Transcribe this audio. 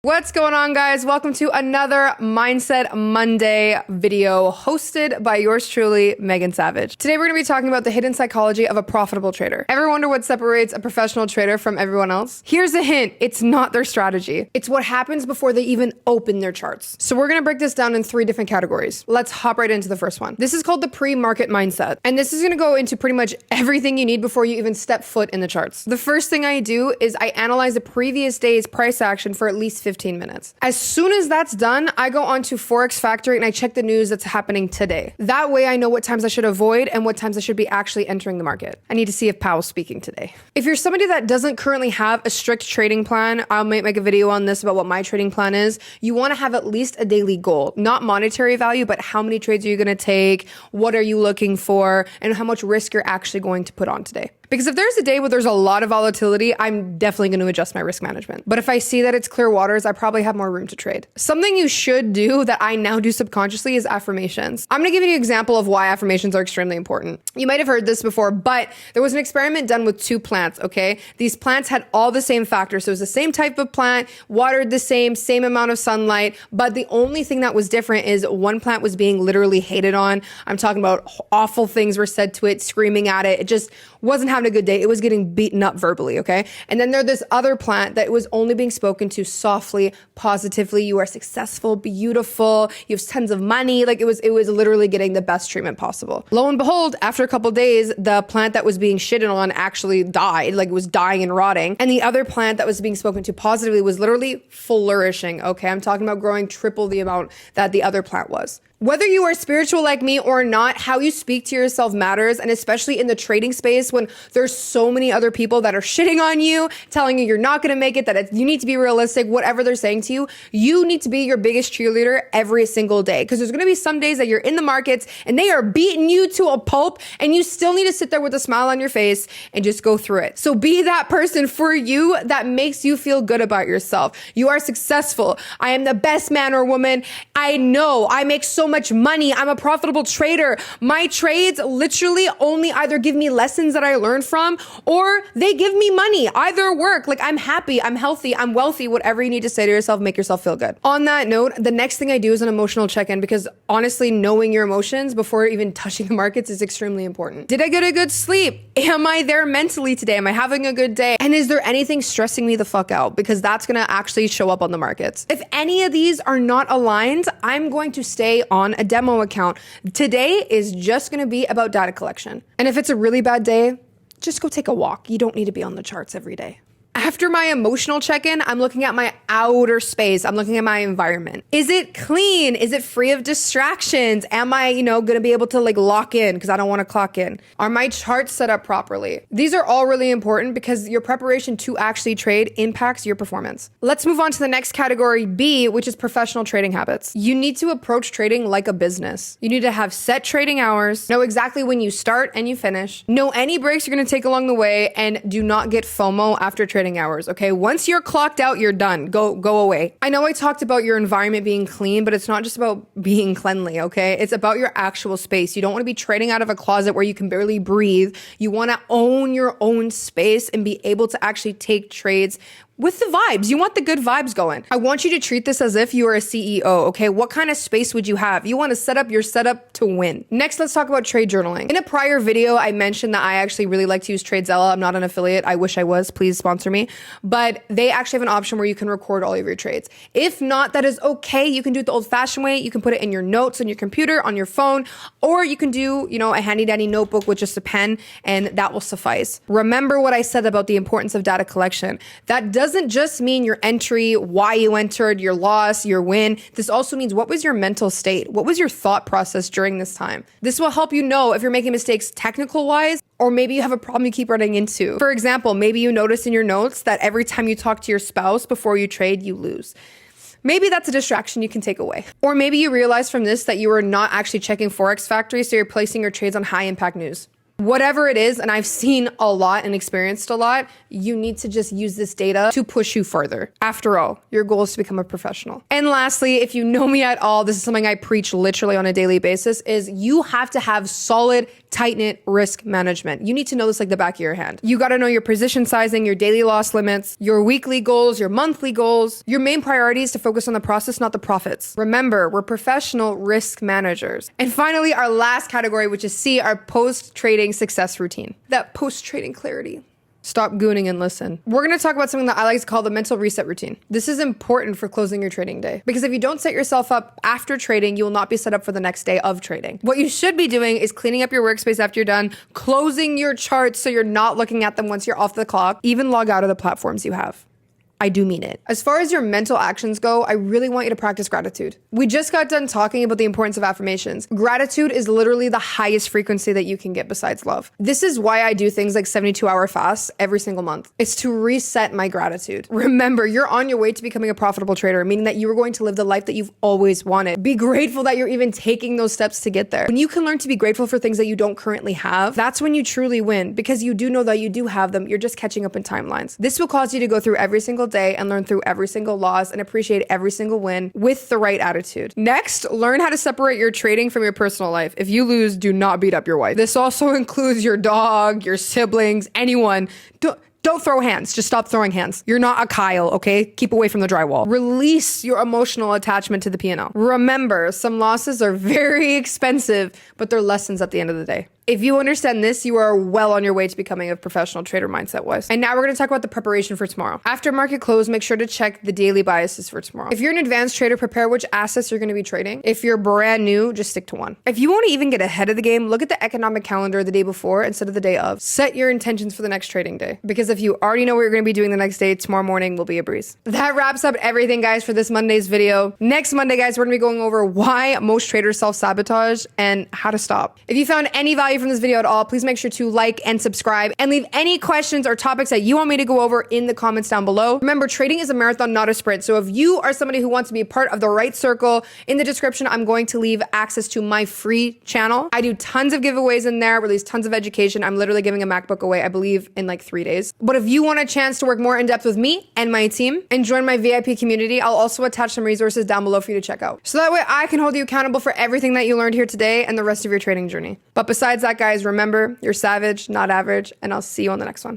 What's going on, guys? Welcome to another Mindset Monday video hosted by yours truly, Megan Savage. Today, we're going to be talking about the hidden psychology of a profitable trader. Ever wonder what separates a professional trader from everyone else? Here's a hint. It's not their strategy. It's what happens before they even open their charts. So we're going to break this down in 3 different categories. Let's hop right into the first one. This is called the pre-market mindset. And this is going to go into pretty much everything you need before you even step foot in the charts. The first thing I do is I analyze the previous day's price action for at least 15 minutes. As soon as that's done, I go on to Forex Factory and I check the news that's happening today. That way I know what times I should avoid and what times I should be actually entering the market. I need to see if Powell's speaking today. If you're somebody that doesn't currently have a strict trading plan, I might make a video on this about what my trading plan is. You want to have at least a daily goal, not monetary value, but how many trades are you going to take? What are you looking for? And how much risk you're actually going to put on today. Because if there's a day where there's a lot of volatility, I'm definitely going to adjust my risk management. But if I see that it's clear waters, I probably have more room to trade. Something you should do that I now do subconsciously is affirmations. I'm going to give you an example of why affirmations are extremely important. You might have heard this before, but there was an experiment done with 2 plants, okay? These plants had all the same factors. So it was the same type of plant, watered the same amount of sunlight, but the only thing that was different is one plant was being literally hated on. I'm talking about awful things were said to it, screaming at it. It just wasn't having a good day. It was getting beaten up verbally, okay? And then there's this other plant that was only being spoken to softly, positively. You are successful, beautiful, you have tons of money. Like it was literally getting the best treatment possible. Lo and behold, after a couple days, the plant that was being shitted on actually died, like it was dying and rotting. And the other plant that was being spoken to positively was literally flourishing, okay? I'm talking about growing triple the amount that the other plant was. Whether you are spiritual like me or not, how you speak to yourself matters. And especially in the trading space when there's so many other people that are shitting on you, telling you you're not going to make it, that you need to be realistic, whatever they're saying to you, you need to be your biggest cheerleader every single day. Because there's going to be some days that you're in the markets and they are beating you to a pulp and you still need to sit there with a smile on your face and just go through it. So be that person for you that makes you feel good about yourself. You are successful. I am the best man or woman. I know I make so much money. I'm a profitable trader. My trades literally only either give me lessons that I learned from or they give me money. Either work. Like I'm happy, I'm healthy, I'm wealthy, whatever you need to say to yourself, make yourself feel good. On that note, the next thing I do is an emotional check-in because honestly, knowing your emotions before even touching the markets is extremely important. Did I get a good sleep? Am I there mentally today? Am I having a good day? And is there anything stressing me the fuck out? Because that's going to actually show up on the markets. If any of these are not aligned, I'm going to stay on a demo account. Today is just going to be about data collection. And if it's a really bad day, just go take a walk. You don't need to be on the charts every day. After my emotional check-in, I'm looking at my outer space. I'm looking at my environment. Is it clean? Is it free of distractions? Am I, going to be able to lock in because I don't want to clock in? Are my charts set up properly? These are all really important because your preparation to actually trade impacts your performance. Let's move on to the next category, B, which is professional trading habits. You need to approach trading like a business. You need to have set trading hours, know exactly when you start and you finish, know any breaks you're going to take along the way, and do not get FOMO after trading hours, okay? Once you're clocked out, you're done. Go away. I know I talked about your environment being clean, but it's not just about being cleanly, okay? It's about your actual space. You don't want to be trading out of a closet where you can barely breathe. You want to own your own space and be able to actually take trades with the vibes. You want the good vibes going. I want you to treat this as if you are a CEO, okay? What kind of space would you have? You want to set up your setup to win. Next, let's talk about trade journaling. In a prior video, I mentioned that I actually really like to use TradeZella. I'm not an affiliate. I wish I was. Please sponsor me. But they actually have an option where you can record all of your trades. If not, that is okay. You can do it the old-fashioned way. You can put it in your notes on your computer, on your phone, or you can do, a handy-dandy notebook with just a pen, and that will suffice. Remember what I said about the importance of data collection. That doesn't just mean your entry, why you entered, your loss, your win. This also means what was your mental state? What was your thought process during this time? This will help you know if you're making mistakes technical wise, or maybe you have a problem you keep running into. For example, maybe you notice in your notes that every time you talk to your spouse before you trade, you lose. Maybe that's a distraction you can take away. Or maybe you realize from this that you are not actually checking Forex Factory, so you're placing your trades on high impact news. Whatever it is, and I've seen a lot and experienced a lot, you need to just use this data to push you further. After all, your goal is to become a professional. And lastly, if you know me at all, this is something I preach literally on a daily basis, is you have to have solid, tight-knit risk management. You need to know this like the back of your hand. You got to know your position sizing, your daily loss limits, your weekly goals, your monthly goals. Your main priority is to focus on the process, not the profits. Remember, we're professional risk managers. And finally, our last category, which is C, our post-trading success routine. That post-trading clarity. Stop gooning and listen. We're going to talk about something that I like to call the mental reset routine. This is important for closing your trading day, because if you don't set yourself up after trading, you will not be set up for the next day of trading. What you should be doing is cleaning up your workspace after you're done, closing your charts so you're not looking at them once you're off the clock, even log out of the platforms you have. I do mean it. As far as your mental actions go, I really want you to practice gratitude. We just got done talking about the importance of affirmations. Gratitude is literally the highest frequency that you can get besides love. This is why I do things like 72-hour fasts every single month. It's to reset my gratitude. Remember, you're on your way to becoming a profitable trader, meaning that you are going to live the life that you've always wanted. Be grateful that you're even taking those steps to get there. When you can learn to be grateful for things that you don't currently have, that's when you truly win, because you do know that you do have them. You're just catching up in timelines. This will cause you to go through every single day and learn through every single loss and appreciate every single win with the right attitude. Next, learn how to separate your trading from your personal life. If you lose, do not beat up your wife. This also includes your dog, your siblings, anyone. Don't throw hands. Just stop throwing hands. You're not a Kyle, okay? Keep away from the drywall. Release your emotional attachment to the P&L. Remember, some losses are very expensive, but they're lessons at the end of the day. If you understand this, you are well on your way to becoming a professional trader mindset-wise. And now we're going to talk about the preparation for tomorrow. After market close, make sure to check the daily biases for tomorrow. If you're an advanced trader, prepare which assets you're going to be trading. If you're brand new, just stick to one. If you want to even get ahead of the game, look at the economic calendar the day before instead of the day of. Set your intentions for the next trading day, because if you already know what you're going to be doing the next day, tomorrow morning will be a breeze. That wraps up everything, guys, for this Monday's video. Next Monday, guys, we're going to be going over why most traders self-sabotage and how to stop. If you found any value from this video at all, please make sure to like and subscribe, and leave any questions or topics that you want me to go over in the comments down below. Remember, trading is a marathon, not a sprint. So if you are somebody who wants to be a part of the right circle, in the description, I'm going to leave access to my free channel. I do tons of giveaways in there, release tons of education. I'm literally giving a MacBook away, I believe, in like 3 days. But if you want a chance to work more in depth with me and my team and join my VIP community, I'll also attach some resources down below for you to check out. So that way I can hold you accountable for everything that you learned here today and the rest of your trading journey. But besides that, guys, remember, you're savage, not average, and I'll see you on the next one.